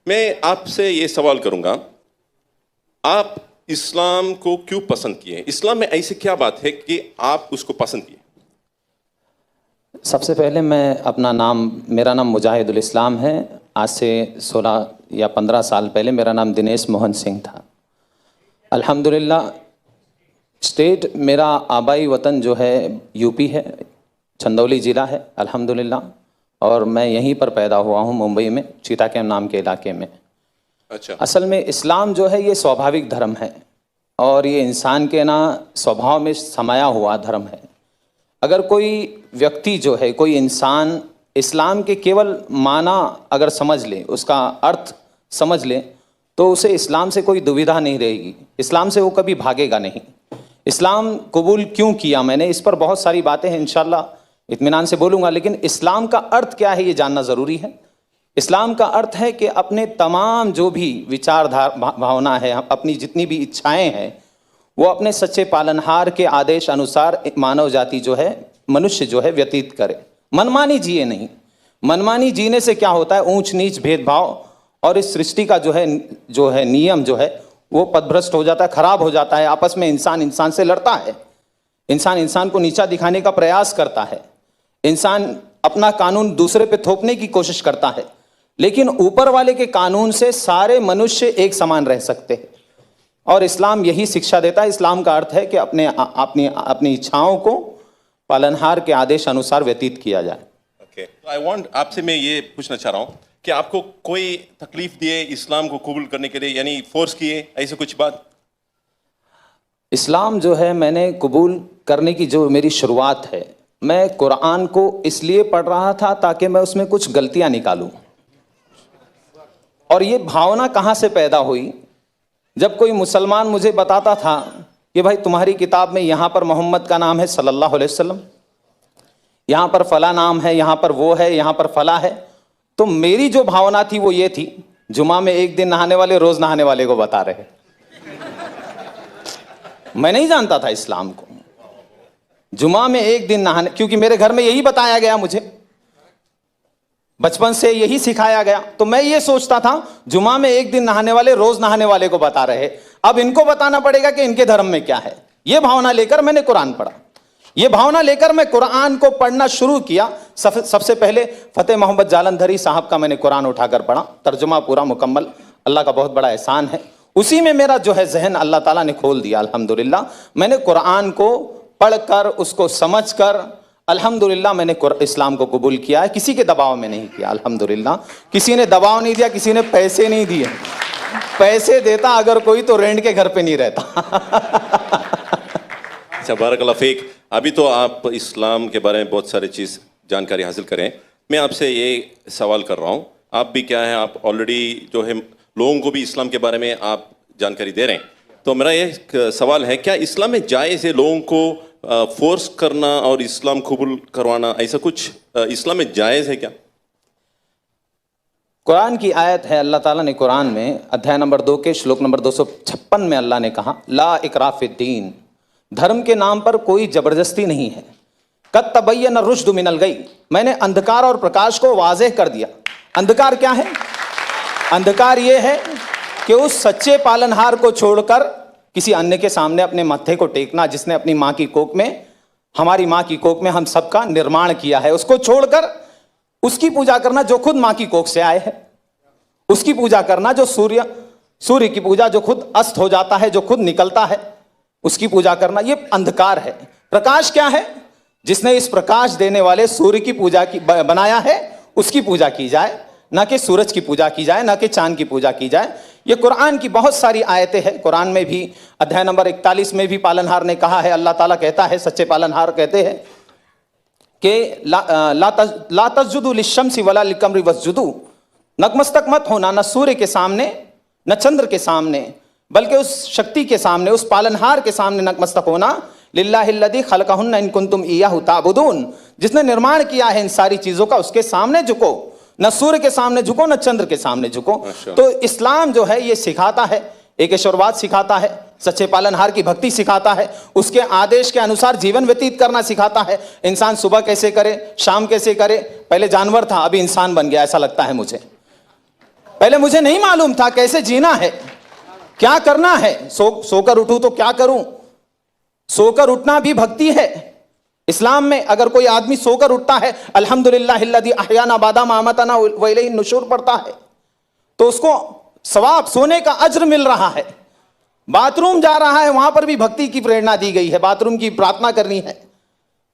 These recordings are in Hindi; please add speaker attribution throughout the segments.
Speaker 1: मैं आपसे ये सवाल करूंगा, आप इस्लाम को क्यों पसंद किए? इस्लाम में ऐसी क्या बात है कि आप उसको पसंद किए?
Speaker 2: सबसे पहले मेरा नाम मुजाहिदुल इस्लाम है। आज से 16 या 15 साल पहले मेरा नाम दिनेश मोहन सिंह था। अल्हम्दुलिल्लाह, स्टेट मेरा आबाई वतन जो है यूपी है, चंदौली ज़िला है अल्हम्दुलिल्लाह, और मैं यहीं पर पैदा हुआ हूँ मुंबई में, चीता कैम्प नाम के इलाके में।
Speaker 1: अच्छा।
Speaker 2: असल में इस्लाम जो है ये स्वाभाविक धर्म है और ये इंसान के स्वभाव में समाया हुआ धर्म है। अगर कोई व्यक्ति जो है, कोई इंसान इस्लाम के केवल माना अगर समझ ले, उसका अर्थ समझ ले, तो उसे इस्लाम से कोई दुविधा नहीं रहेगी, इस्लाम से वो कभी भागेगा नहीं। इस्लाम कबूल क्यों किया मैंने, इस पर बहुत सारी बातें हैं, इंशाल्लाह इत्मीनान से बोलूँगा, लेकिन इस्लाम का अर्थ क्या है ये जानना ज़रूरी है। इस्लाम का अर्थ है कि अपने तमाम जो भी विचारधारा भावना है, अपनी जितनी भी इच्छाएं हैं, वो अपने सच्चे पालनहार के आदेश अनुसार मानव जाति जो है, मनुष्य जो है व्यतीत करे। मनमानी जिए नहीं। मनमानी जीने से क्या होता है, ऊंच नीच भेदभाव और इस सृष्टि का जो है नियम जो है वो पथभ्रष्ट हो जाता है, खराब हो जाता है। आपस में इंसान इंसान से लड़ता है, इंसान इंसान को नीचा दिखाने का प्रयास करता है, इंसान अपना कानून दूसरे पे थोपने की कोशिश करता है, लेकिन ऊपर वाले के कानून से सारे मनुष्य एक समान रह सकते हैं और इस्लाम यही शिक्षा देता है। इस्लाम का अर्थ है कि अपनी इच्छाओं को पालनहार के आदेश अनुसार व्यतीत किया जाए।
Speaker 1: ओके, आपसे मैं ये पूछना चाह रहा हूँ कि आपको कोई तकलीफ दिए इस्लाम को कबूल करने के लिए, यानी फोर्स किए, ऐसे कुछ बात?
Speaker 2: इस्लाम जो है मैंने कबूल करने की जो मेरी शुरुआत है, मैं कुरान को इसलिए पढ़ रहा था ताकि मैं उसमें कुछ गलतियां निकालूं। और ये भावना कहाँ से पैदा हुई, जब कोई मुसलमान मुझे बताता था कि भाई तुम्हारी किताब में यहाँ पर मोहम्मद का नाम है सल्लल्लाहु अलैहि वसल्लम, यहाँ पर फला नाम है, यहाँ पर वो है, यहाँ पर फला है, तो मेरी जो भावना थी वो ये थी, जुमा में एक दिन नहाने वाले रोज नहाने वाले को बता रहे। मैं नहीं जानता था इस्लाम को। जुमा में एक दिन नहाने, क्योंकि मेरे घर में यही बताया गया, मुझे बचपन से यही सिखाया गया, तो मैं ये सोचता था जुमा में एक दिन नहाने वाले रोज नहाने वाले को बता रहे, अब इनको बताना पड़ेगा कि इनके धर्म में क्या है। ये भावना लेकर मैंने कुरान पढ़ा। ये भावना लेकर मैं कुरान को पढ़ना शुरू किया। सबसे पहले फतेह मोहम्मद जालंधरी साहब का मैंने कुरान उठाकर पढ़ा, तर्जुमा पूरा मुकम्मल, अल्लाह का बहुत बड़ा एहसान है। उसी में मेरा जो है जहन अल्लाह ताला ने खोल दिया अल्हम्दुलिल्लाह। मैंने कुरान को पढ़कर, उसको समझकर अल्हम्दुलिल्लाह मैंने इस्लाम को कबूल किया है। किसी के दबाव में नहीं किया अल्हम्दुलिल्लाह। किसी ने दबाव नहीं दिया, किसी ने पैसे नहीं दिए। पैसे देता अगर कोई तो रेंट के घर पे नहीं रहता।
Speaker 1: अच्छा, बारकल्लाह फीक। अभी तो आप इस्लाम के बारे में बहुत सारी चीज़ जानकारी हासिल करें। मैं आपसे ये सवाल कर रहा हूँ, आप भी क्या है, आप ऑलरेडी जो है लोगों को भी इस्लाम के बारे में आप जानकारी दे रहे हैं, तो मेरा ये सवाल है, क्या इस्लाम में जायज़ है लोगों को फोर्स करना और इस्लाम कबूल करवाना, ऐसा कुछ इस्लाम में जायज़ है क्या?
Speaker 2: कुरान की आयत है, अल्लाह ताला ने कुरान में अध्याय नंबर 2 के श्लोक नंबर 256 में अल्लाह ने कहा, ला इकराह फिद्दीन, धर्म के नाम पर कोई जबरदस्ती नहीं है। कद तबय्यन रुश्द मिनल गई, मैंने अंधकार और प्रकाश को वाज़ेह कर दिया। अंधकार क्या है? अंधकार ये है कि उस सच्चे पालनहार को छोड़कर किसी अन्य के सामने अपने माथे को टेकना, जिसने अपनी माँ की कोख में, हमारी माँ की कोख में हम सबका निर्माण किया है, उसको छोड़कर उसकी पूजा करना जो खुद माँ की कोख से आए हैं, उसकी पूजा करना जो सूर्य की पूजा जो खुद अस्त हो जाता है, जो खुद निकलता है, उसकी पूजा करना, ये अंधकार है। प्रकाश क्या है? जिसने इस प्रकाश देने वाले सूर्य की पूजा की बनाया है, उसकी पूजा की जाए, ना कि सूरज की पूजा की जाए, ना कि चांद की पूजा की जाए। ये कुरान की बहुत सारी आयतें हैं। कुरान में भी अध्याय नंबर 41 में भी पालनहार ने कहा है, अल्लाह ताला कहता है, सच्चे पालनहार कहते हैं कि ला तस्जुदू लिश्शम्सी वला लिलकमरी वस्जुदू, नतमस्तक मत होना न सूर्य के सामने न चंद्र के सामने, बल्कि उस शक्ति के सामने, उस पालनहार के सामने नतमस्तक होना, लिल्लाहिल्लज़ी खलक़हुन्ना इन कुंतुम इय्याहु ताबुदून, जिसने निर्माण किया है इन सारी चीजों का, उसके सामने झुको, न सूर्य के सामने झुको, न चंद्र के सामने झुको। तो इस्लाम जो है ये सिखाता है, एक ईश्वरवाद सिखाता है, सच्चे पालनहार की भक्ति सिखाता है, उसके आदेश के अनुसार जीवन व्यतीत करना सिखाता है। इंसान सुबह कैसे करे, शाम कैसे करे, पहले जानवर था अभी इंसान बन गया, ऐसा लगता है मुझे। पहले मुझे नहीं मालूम था कैसे जीना है, क्या करना है। सोकर उठूं तो क्या करूं? सोकर उठना भी भक्ति है। इस्लाम में अगर कोई आदमी सोकर उठता है, अल्हम्दुलिल्लाहिल्लज़ी अहयाना बादा मा अमातना व इलैहि नुशूर पढ़ता है, तो उसको सवाब, सोने का अज्र मिल रहा है। बाथरूम जा रहा है, वहां पर भी भक्ति की प्रेरणा दी गई है, बाथरूम की प्रार्थना करनी है।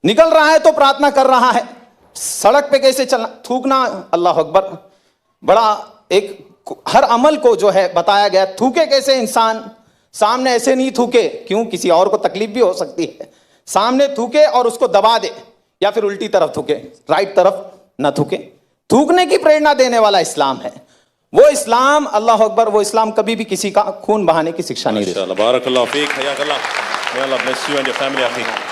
Speaker 2: निकल रहा है तो प्रार्थना कर रहा है। सड़क पे कैसे चलना, थूकना, अल्लाह अकबर, बड़ा एक हर अमल को जो है बताया गया। थूके कैसे इंसान, सामने ऐसे नहीं थूके, क्यों, किसी और को तकलीफ भी हो सकती है। सामने थूके और उसको दबा दे, या फिर उल्टी तरफ थूके, राइट तरफ ना थूके। थूकने की प्रेरणा देने वाला इस्लाम है। वो इस्लाम, अल्लाह अकबर, वो इस्लाम कभी भी किसी का खून बहाने की शिक्षा नहीं देता।
Speaker 1: बारक अल्लाह Feke, हयाक Allah, may Allah bless you and your family, Afi.